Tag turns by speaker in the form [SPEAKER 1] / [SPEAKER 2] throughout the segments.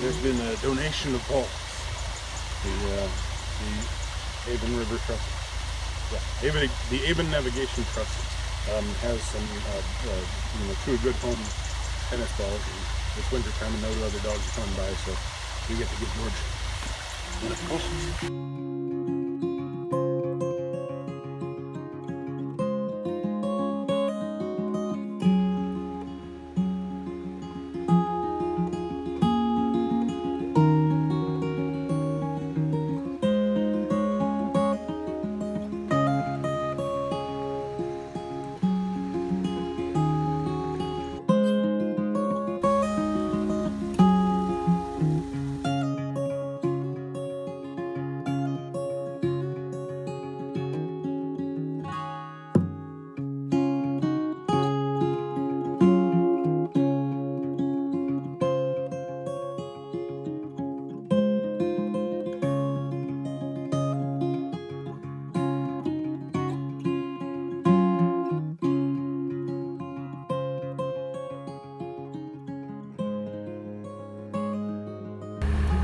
[SPEAKER 1] there's been a donation of balls. The Avon River Trust, the Avon Navigation Trust has some, two good home tennis balls. And it's winter time and no other dogs are coming by, so we get to give George one of those.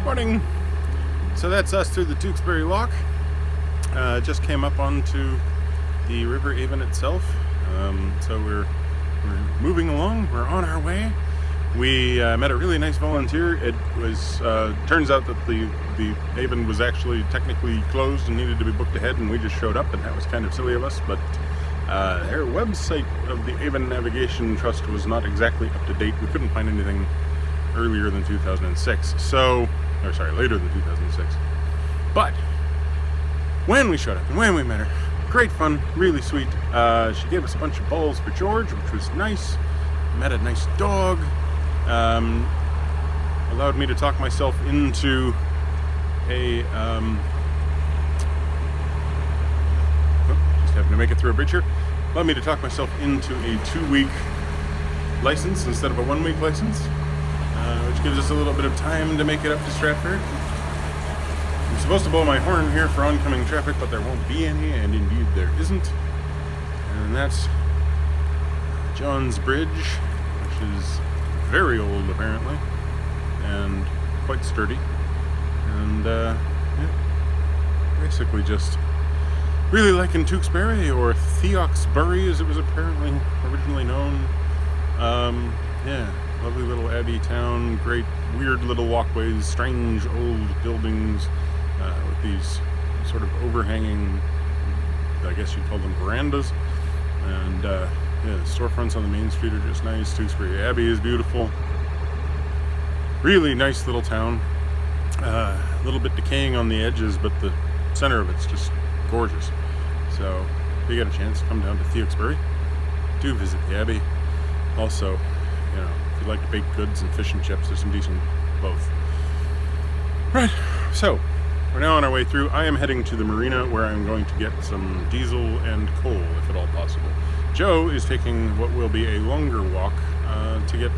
[SPEAKER 1] Morning. So that's us through the Tewksbury Lock. Just came up onto the River Avon itself. So we're moving along. We're on our way. We met a really nice volunteer. It was turns out that the Avon was actually technically closed and needed to be booked ahead, and we just showed up, and that was kind of silly of us. But their website of the Avon Navigation Trust was not exactly up to date. We couldn't find anything earlier than 2006. Later than 2006. But when we showed up and when we met her, great fun, really sweet. She gave us a bunch of balls for George, which was nice. Met a nice dog. Allowed me to talk myself into a just having to make it through a bridge here. Allowed me to talk myself into a 2-week license instead of a 1-week license. Which gives us a little bit of time to make it up to Stratford. I'm supposed to blow my horn here for oncoming traffic, but there won't be any, and indeed there isn't. And that's John's Bridge, which is very old apparently, and quite sturdy. And basically just really liking Tewksbury, or Theoxbury as it was apparently originally known. Lovely little abbey town, great weird little walkways, strange old buildings with these sort of overhanging, I guess you'd call them verandas. And the storefronts on the main street are just nice. Tewksbury Abbey is beautiful. Really nice little town. A little bit decaying on the edges, but the center of it's just gorgeous. So if you get a chance to come down to Theoxbury, do visit the Abbey. Also, if you like baked goods and fish and chips, there's some decent both. Right, so we're now on our way through. I am heading to the marina where I'm going to get some diesel and coal, if at all possible. Joe is taking what will be a longer walk to get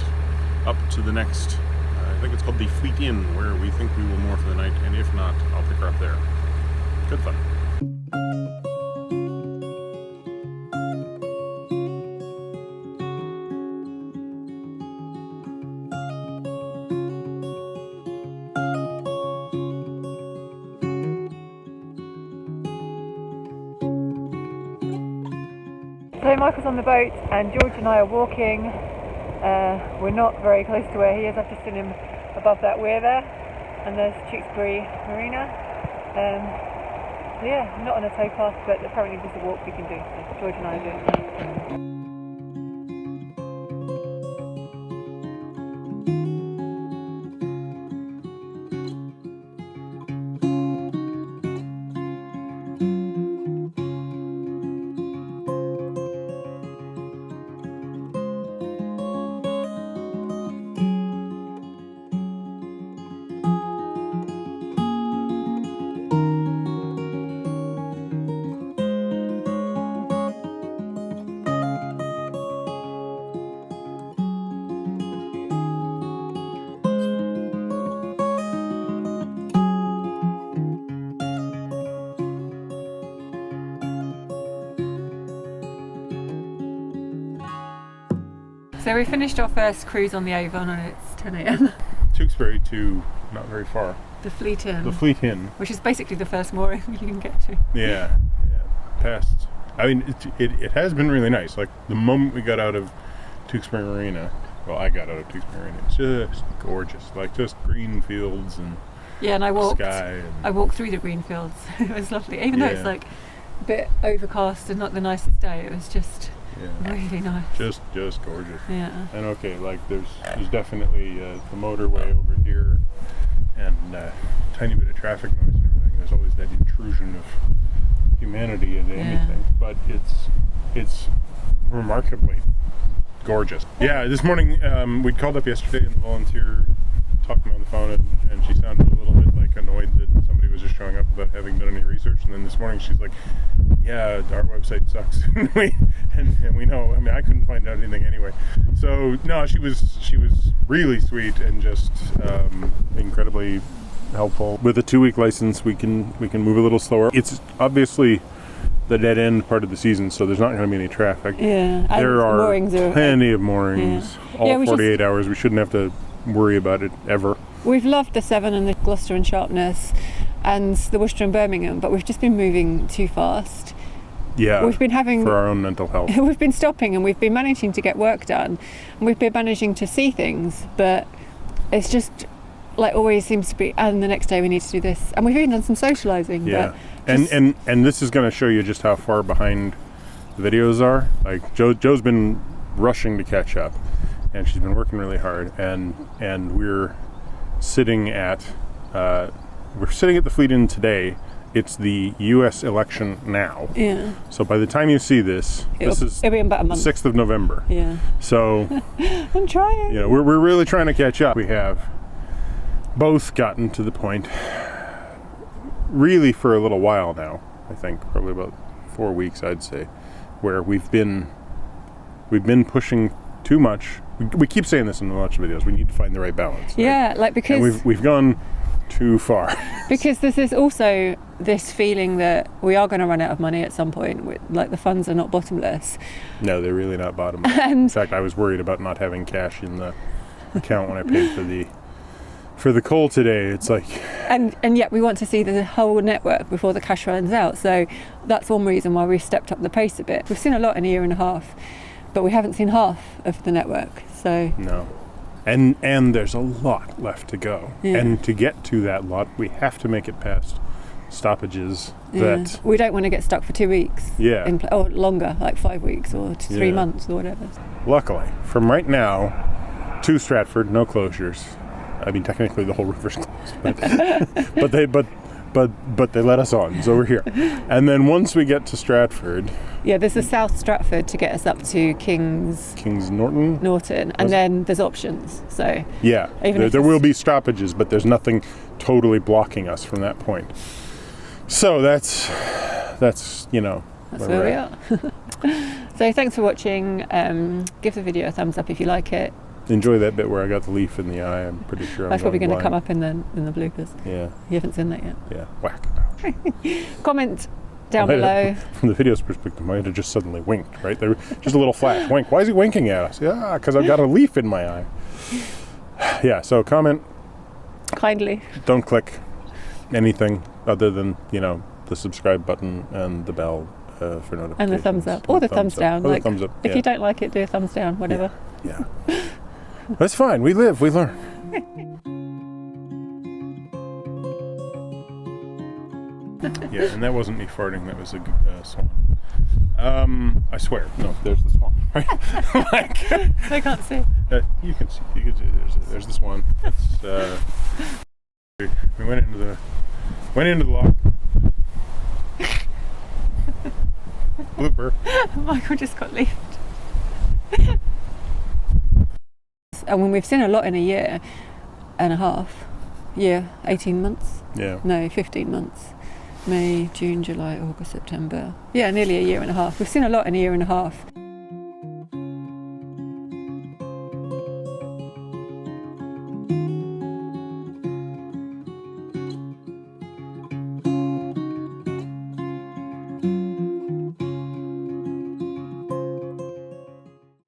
[SPEAKER 1] up to the next, I think it's called the Fleet Inn, where we think we will moor for the night, and if not, I'll pick her up there. Good fun.
[SPEAKER 2] So Michael's on the boat and George and I are walking. We're not very close to where he is. I've just seen him above that weir there, and there's Tewksbury Marina. Not on a towpath, but apparently there's a walk we can do. So George and I are doing that. So we finished our first cruise on the Avon and it's 10 AM.
[SPEAKER 1] Tewkesbury to not very far.
[SPEAKER 2] The Fleet Inn.
[SPEAKER 1] The Fleet Inn.
[SPEAKER 2] Which is basically the first mooring you can get to.
[SPEAKER 1] Yeah. Past. I mean, it has been really nice. Like the moment we got out of Tewkesbury Marina, well, I got out of Tewkesbury Marina. It's just gorgeous. Like just green fields and
[SPEAKER 2] and I walked.
[SPEAKER 1] Sky.
[SPEAKER 2] I walked through the green fields. It was lovely, even though it's like a bit overcast and not the nicest day. It was just really nice.
[SPEAKER 1] Just gorgeous.
[SPEAKER 2] Yeah.
[SPEAKER 1] And okay, like there's definitely the motorway over here, and tiny bit of traffic noise and everything. There's always that intrusion of humanity into anything, but it's remarkably gorgeous. Yeah, this morning we'd called up yesterday, and the volunteer talked to me on the phone, and she sounded a little bit like annoyed that somebody was just showing up without having done any research. And then this morning she's like, "Yeah, our website sucks," and we know. I mean, I couldn't find out anything anyway. So no, she was really sweet and just incredibly helpful. With a 2-week license, we can move a little slower. It's obviously the dead end part of the season, so there's not going to be any traffic.
[SPEAKER 2] Yeah,
[SPEAKER 1] there are plenty of moorings, all 48 hours. We shouldn't have to worry about it ever.
[SPEAKER 2] We've loved the Severn and the Gloucester and Sharpness and the Worcester and Birmingham, but we've just been moving too fast.
[SPEAKER 1] Yeah,
[SPEAKER 2] we've been having
[SPEAKER 1] for our own mental health.
[SPEAKER 2] We've been stopping, and we've been managing to get work done, and we've been managing to see things, but it's just like always seems to be, and the next day we need to do this, and we've even done some socialising.
[SPEAKER 1] Yeah, and this is going to show you just how far behind the videos are. Like Joe's been rushing to catch up, and she's been working really hard, and we're sitting at the Fleet Inn today. It's the U.S. election now. Yeah. So by the time you see this, it'll be about a month. 6th of November.
[SPEAKER 2] Yeah.
[SPEAKER 1] So
[SPEAKER 2] I'm trying.
[SPEAKER 1] You know, we're really trying to catch up. We have both gotten to the point, really for a little while now. I think probably about 4 weeks, I'd say, where we've been pushing too much. We keep saying this in a bunch of videos. We need to find the right balance. Right?
[SPEAKER 2] Yeah, like because
[SPEAKER 1] and we've gone too far.
[SPEAKER 2] Because this is also this feeling that we are going to run out of money at some point. Like the funds are not bottomless.
[SPEAKER 1] No, they're really not bottomless. In fact, I was worried about not having cash in the account when I paid for the coal today. It's like,
[SPEAKER 2] and yet we want to see the whole network before the cash runs out. So that's one reason why we've stepped up the pace a bit. We've seen a lot in a year and a half, but we haven't seen half of the network. So
[SPEAKER 1] no. And there's a lot left to go. Yeah. And to get to that lot, we have to make it past stoppages that...
[SPEAKER 2] We don't want to get stuck for 2 weeks.
[SPEAKER 1] Yeah.
[SPEAKER 2] Or longer, like 5 weeks or 3 months or whatever.
[SPEAKER 1] Luckily, from right now to Stratford, no closures. I mean, technically the whole river's closed, but they let us on, so we're here. And then once we get to Stratford...
[SPEAKER 2] Yeah, there's the South Stratford to get us up to King's Norton, and then there's options. So
[SPEAKER 1] yeah, there will be stoppages, but there's nothing totally blocking us from that point. So that's
[SPEAKER 2] where we are. So thanks for watching. Give the video a thumbs up if you like it.
[SPEAKER 1] Enjoy that bit where I got the leaf in the eye. I'm pretty sure
[SPEAKER 2] that's probably going to come up in the bloopers.
[SPEAKER 1] Yeah,
[SPEAKER 2] you haven't seen that yet.
[SPEAKER 1] Yeah, whack.
[SPEAKER 2] Comment down below.
[SPEAKER 1] From the video's perspective, I might have just suddenly winked, right? There, just a little flash. Wink. Why is he winking at us? Yeah, because I've got a leaf in my eye. Yeah, so comment.
[SPEAKER 2] Kindly.
[SPEAKER 1] Don't click anything other than, the subscribe button and the bell for notifications.
[SPEAKER 2] And the thumbs up. Or the thumbs down.
[SPEAKER 1] Or the thumbs up.
[SPEAKER 2] If you don't like it, do a thumbs down, whatever.
[SPEAKER 1] Yeah. That's fine. We live, we learn. Yeah, and that wasn't me farting. That was a swan. I swear. No, there's the swan. Right?
[SPEAKER 2] I can't see.
[SPEAKER 1] You can see. There's the swan. That's, we went into the lock. Blooper.
[SPEAKER 2] Michael just got leafed. And when we've seen a lot in a year and a half, 18 months.
[SPEAKER 1] Yeah.
[SPEAKER 2] No, 15 months. May, June, July, August, September. Yeah, nearly a year and a half. We've seen a lot in a year and a half.